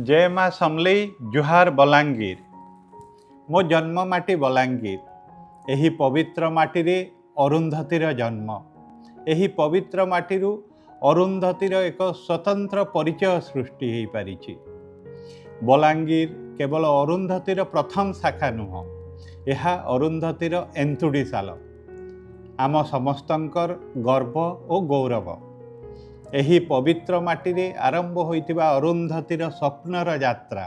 जय माँ समलेई जुहार बलांगीर। मो जन्म माटी बलांगीर। एही पवित्र माटी अरुंधतीर जन्म। एही पवित्र माटीरू अरुंधतीर एक स्वतंत्र परिचय सृष्टि हो पारिछि। बलांगीर केवल अरुंधतीर प्रथम शाखा नुह, यह अरुंधतीर एंतुड़ीशाल, आम समस्तंकर गर्व और गौरव। एही पवित्र माटी आरंभ होइतिबा अरुंधतीर स्वप्नर यात्रा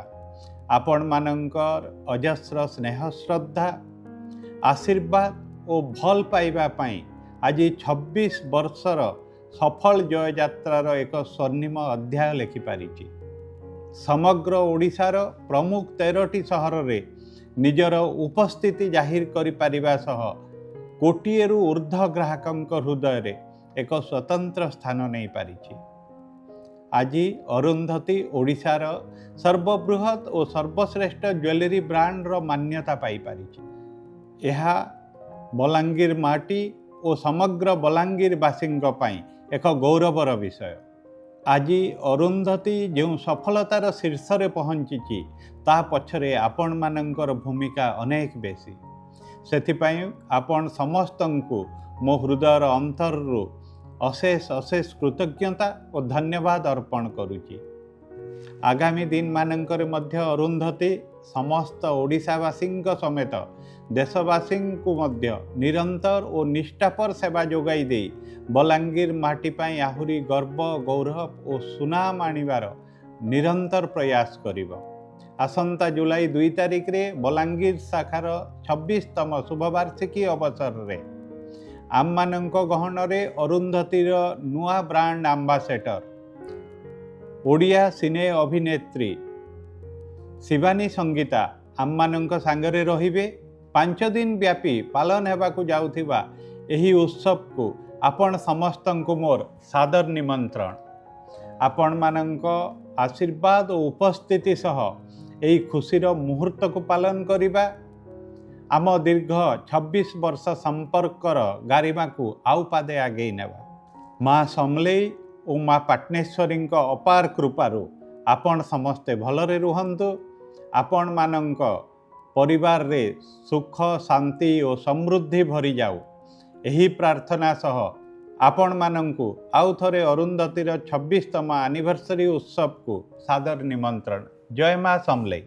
आपण मानंकर अजस्र स्नेह श्रद्धा आशीर्वाद और भल पाइबा पाई आज 26 वर्षर सफल जय यात्रार एक स्वर्णिम अध्याय लिखिपारिछि। समग्र ओडिशार प्रमुख 13टी सहर रे निजर उपस्थिति जाहिर करि पारिबा सह कोटिएरु ऊर्ध्व ग्राहकंक हृदय रे एक स्वतंत्र स्थान नहीं पारिछि। आज अरुंधती ओडिशार सर्वबृहत और सर्वश्रेष्ठ ज्वेलरी ब्रांडर मान्यता पाई पारिछि। यह बलांगीर माटी और समग्र बलांगीरवासी एक गौरवर विषय। आज अरुंधती जो सफलतार शीर्ष रे पहुंची ता पछरे आपण मानंकर भूमिका अनेक बेसी। सेथिपाई आपण समस्तंकु मो हृदयर अंतररू अशेष अशेष कृतज्ञता और धन्यवाद अर्पण करुछि। आगामी दिन मानंकर मध्य अरुंधती समस्त ओडिशावासी समेत देशवासी को मध्य निरंतर और निष्ठापर सेवा जोगाई दे बलांगीर माटी पाई आहुरी गर्व गौरव और सुनाम आनिबार निरंतर प्रयास करिब। आसंता जुलाई 2 तारिख रे बलांगीर शाखार 26तम शुभवार्षिकी अवसर रे आम मानंक गहन रे अरुंधतीर नुआ ब्रांड आंबासेडर ओडिया सिने अभिनेत्री शिवानी संगीता आम मानंक सांगरे रहिबे। 5 दिन व्यापी पालन हेबाकु जाउथिबा एही उत्सव को आपण समस्तंकु मोर सादर निमंत्रण। आपण मानंक आशीर्वाद और उपस्थिति सह एही खुशीर मुहूर्त को पालन करिबा। आम दीर्घ 26 वर्ष संपर्कर गारिमा को आउ पादे आगे नेबा। माँ समलेई और माँ पाटनेश्वरी अपार कृपारू आपण समस्ते भलरे रुहंतु। आपण मानंक परिवार रे सुख शांति और समृद्धि भरी जाऊ एही प्रार्थना सह आपण मानंकु आउ थरे अरुंधतीर 26तम एनिवर्सरी उत्सव को सादर निमंत्रण। जय माँ समलेई।